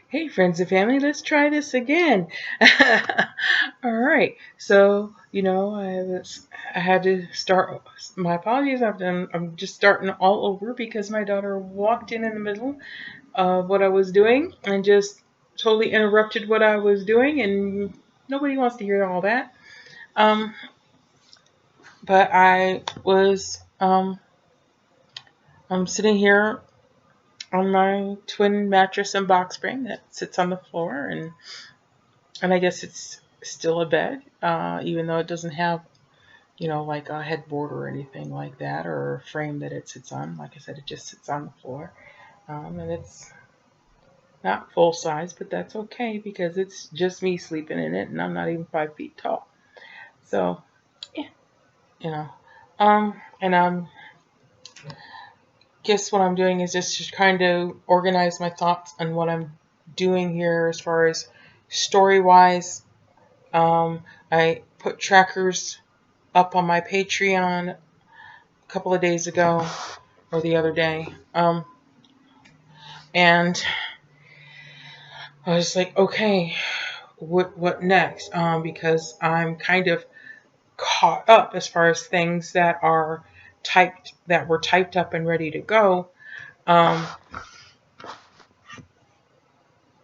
Hey, friends and family, let's try this again. All right. So, I had to start. My apologies. I'm just starting all over because my daughter walked in the middle of what I was doing and just totally interrupted what I was doing, and nobody wants to hear all that. Um, but I'm sitting here on my twin mattress and box spring that sits on the floor, and I guess it's still a bed, even though it doesn't have, like a headboard or anything like that, or a frame that it sits on. Like I said, it just sits on the floor, and it's not full size, but that's okay because it's just me sleeping in it, and I'm not even 5 feet tall. So, yeah, you know, and guess what I'm doing is just trying to organize my thoughts on what I'm doing here as far as story wise. I put trackers up on my Patreon a couple of days ago or the other day. And I was like, okay, what next? Because I'm kind of caught up as far as things that were typed up and ready to go. Um,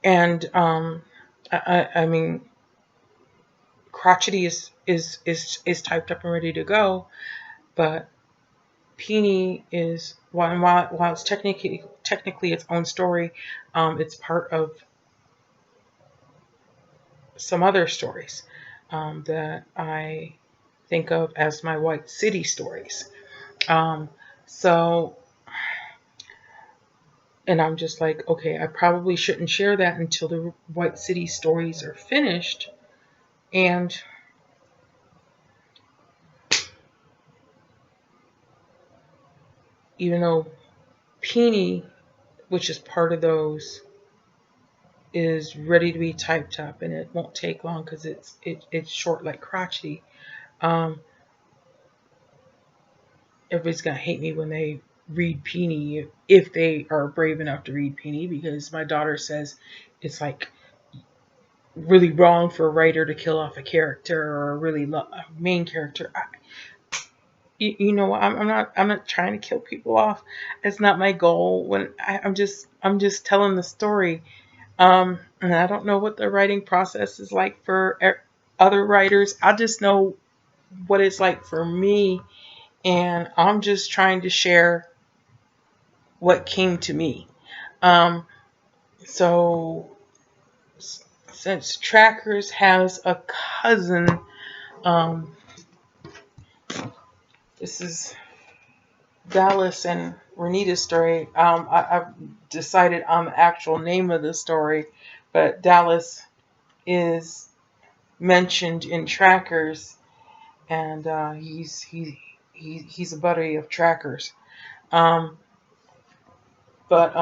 and I mean, crotchety is typed up and ready to go, but Peony is while it's technically its own story, it's part of some other stories that I think of as my White City stories. Um, so, and I'm just like, okay, I probably shouldn't share that until the White City stories are finished. And even though Peony, which is part of those, is ready to be typed up, and it won't take long because it's short like crotchety. Um, Everybody's gonna hate me when they read Peony if they are brave enough to read Peony because my daughter says it's like really wrong for a writer to kill off a character or a really main character. I'm not trying to kill people off. It's not my goal. I'm just telling the story. And I don't know what the writing process is like for other writers. I just know what it's like for me, and I'm just trying to share what came to me. Um, so since Trackers has a cousin, um, this is Dallas and Renita's story. I've decided on the actual name of the story, but Dallas is mentioned in Trackers, and he's a buddy of Trackers. Um, but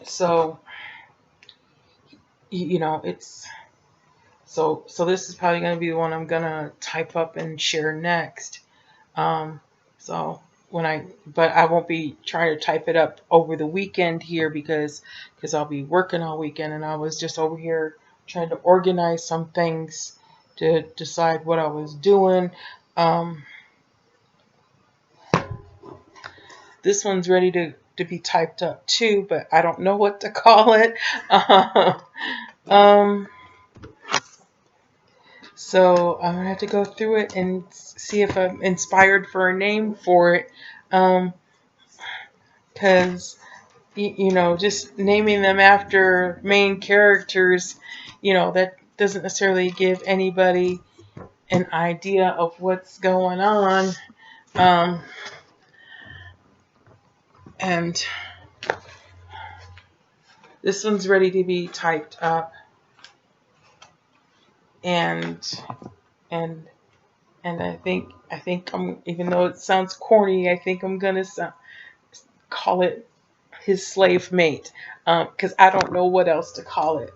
so it's so this is probably going to be the one I'm gonna type up and share next. Um, so but I won't be trying to type it up over the weekend here because I'll be working all weekend, and I was just over here trying to organize some things to decide what I was doing. Um, this one's ready to be typed up too, but I don't know what to call it. um, so I'm gonna have to go through it and see if I'm inspired for a name for it. Because just naming them after main characters, that doesn't necessarily give anybody an idea of what's going on. Um, and this one's ready to be typed up, and and and I think I'm, even though it sounds corny, I think I'm gonna call it his slave mate, because I don't know what else to call it.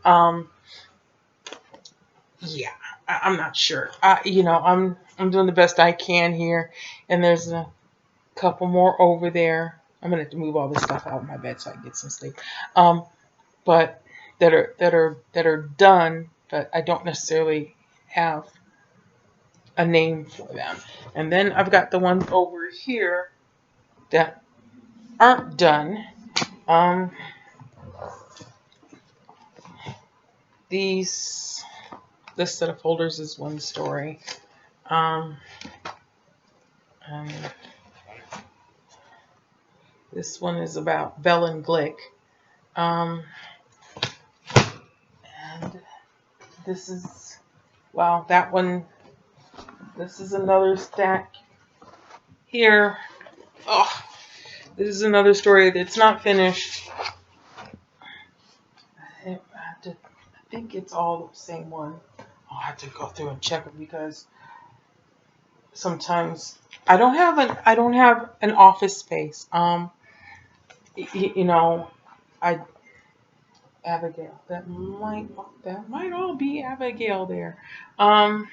Yeah, I'm not sure. I'm doing the best I can here, and there's a couple more over there. I'm gonna have to move all this stuff out of my bed so I can get some sleep. Um, but that are done, but I don't necessarily have a name for them. And then I've got the ones over here that aren't done. Um, these this set of folders is one story. Um, and this one is about Bell and Glick. Um, and this is wow, that one. This is another stack here. Oh, this is another story that's not finished. I think it's all the same one. I'll have to go through and check it because sometimes I don't have an office space. You know, I Abigail. That might all be Abigail there. Um,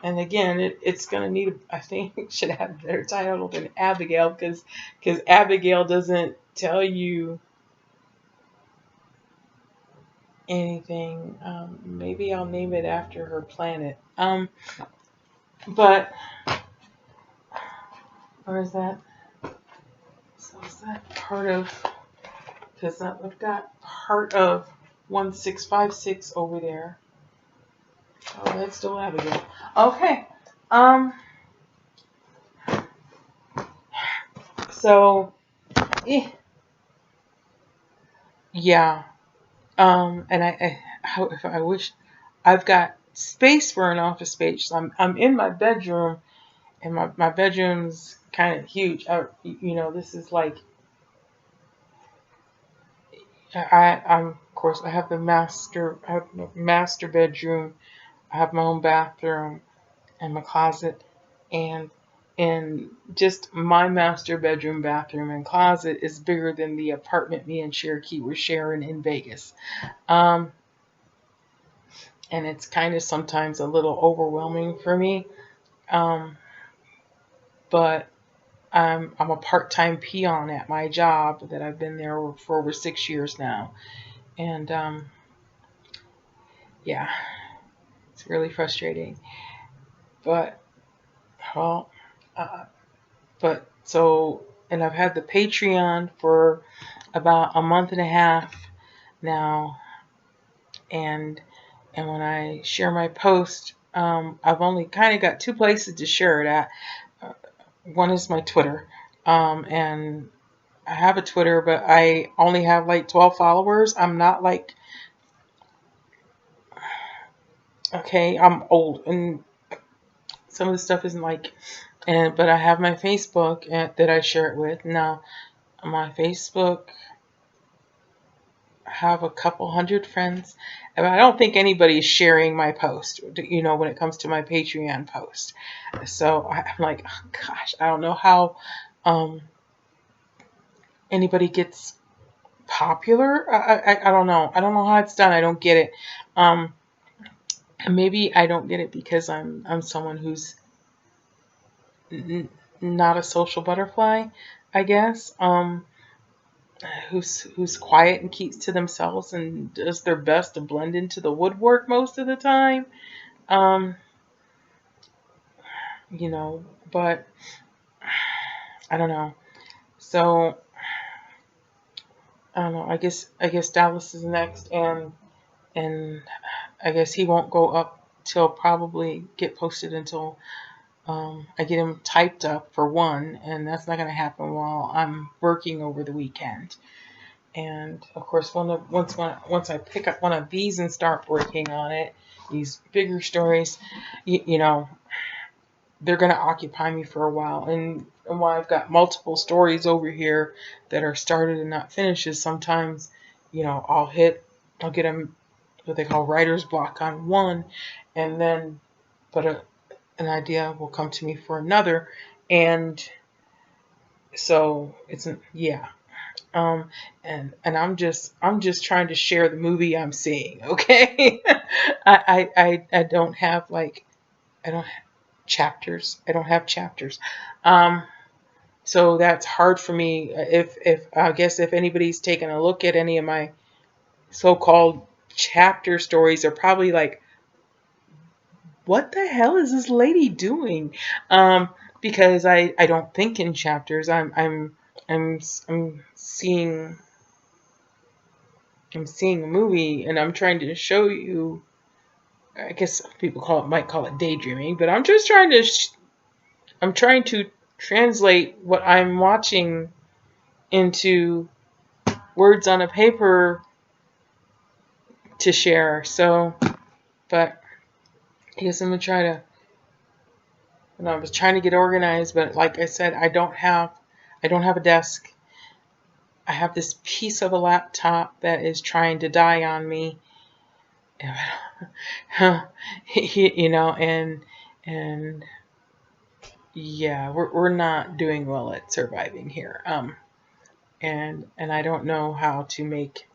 and again, it's gonna need. I think it should have a better title than Abigail because Abigail doesn't tell you anything. Maybe I'll name it after her planet. But or is that? So is that part of? Because I've got part of 1656 over there. Oh, that's still Abigail. Okay. Um. So, yeah. And I wish I've got space for an office space. So I'm in my bedroom, and my bedroom's kind of huge. This is like I'm of course I have the master bedroom. I have my own bathroom and my closet, and just my master bedroom, bathroom, and closet is bigger than the apartment me and Cherokee were sharing in Vegas. Um, and it's kind of sometimes a little overwhelming for me. Um, but I'm a part-time peon at my job that I've been there for over 6 years now, and yeah, it's really frustrating. But well, uh, but so and I've had the Patreon for about a month and a half now, and when I share my post, I've only kind of got two places to share it at. Uh, One is my Twitter, and I have a Twitter, but I only have like 12 followers. I'm not like okay, I'm old, and some of the stuff isn't like, and but I have my Facebook that I share it with now. My Facebook have a couple hundred friends. And I don't think anybody's sharing my post, when it comes to my Patreon post. So I'm like, oh, gosh, I don't know how um, anybody gets popular. I don't know. I don't know how it's done. I don't get it. Um, Maybe I don't get it because I'm someone who's n- not a social butterfly, I guess. Who's quiet and keeps to themselves and does their best to blend into the woodwork most of the time. Um, you know, but I don't know. So I don't know. I guess Dallas is next, and I guess he won't go up till probably get posted until I get him typed up for one, and that's not going to happen while I'm working over the weekend. And of course, once I pick up one of these and start working on it, these bigger stories, you know, they're going to occupy me for a while. And while I've got multiple stories over here that are started and not finished, is sometimes, I'll get what they call writer's block on one, and then, but an idea will come to me for another, and so yeah. Um, and I'm just trying to share the movie I'm seeing. Okay, I don't have like I don't. chapters. I don't have chapters. Um, so that's hard for me. If I guess if anybody's taken a look at any of my so-called chapter stories, they're probably like, what the hell is this lady doing? Because I don't think in chapters. I'm seeing a movie, and I'm trying to show you. I guess people might call it daydreaming, but I'm just trying to I'm trying to translate what I'm watching into words on a paper to share. So, but I guess I'm gonna try to. I was trying to get organized, but like I said, I don't have a desk. I have this piece of a laptop that is trying to die on me. You know, and yeah, we're not doing well at surviving here. And I don't know how to make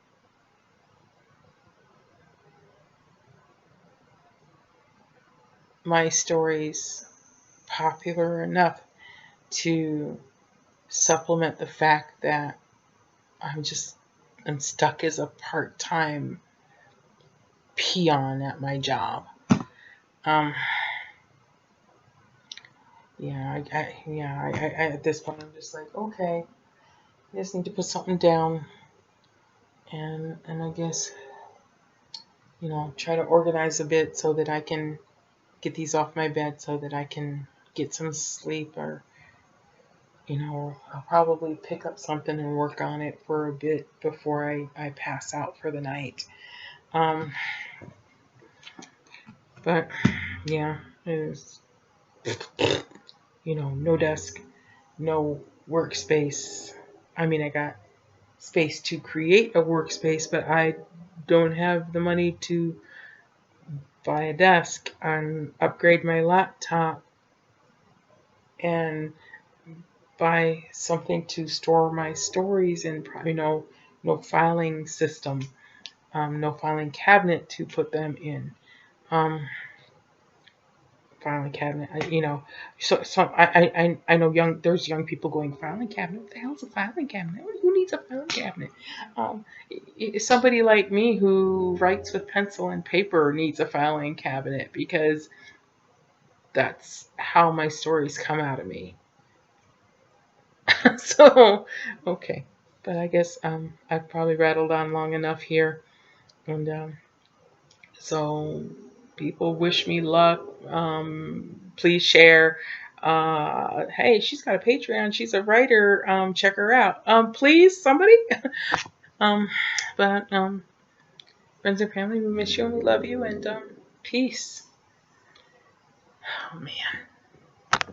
my stories popular enough to supplement the fact that I'm stuck as a part-time peon at my job. Um, yeah, at this point I'm just like, okay, I just need to put something down, and I guess try to organize a bit so that I can get these off my bed so that I can get some sleep, or I'll probably pick up something and work on it for a bit before I pass out for the night. Um, but yeah, it is, no desk, no workspace. I mean, I got space to create a workspace, but I don't have the money to buy a desk and upgrade my laptop and buy something to store my stories in, no filing system, no filing cabinet to put them in. Um, Filing cabinet, I know there's young people going, filing cabinet. What the hell is a filing cabinet? Who needs a filing cabinet? Um, Somebody like me who writes with pencil and paper needs a filing cabinet because that's how my stories come out of me. So, okay. But I guess I've probably rattled on long enough here. And so people wish me luck. Please share. Hey, she's got a Patreon. She's a writer. Check her out. Please, somebody. um, but friends and family, we miss you and we love you. And peace. Oh man.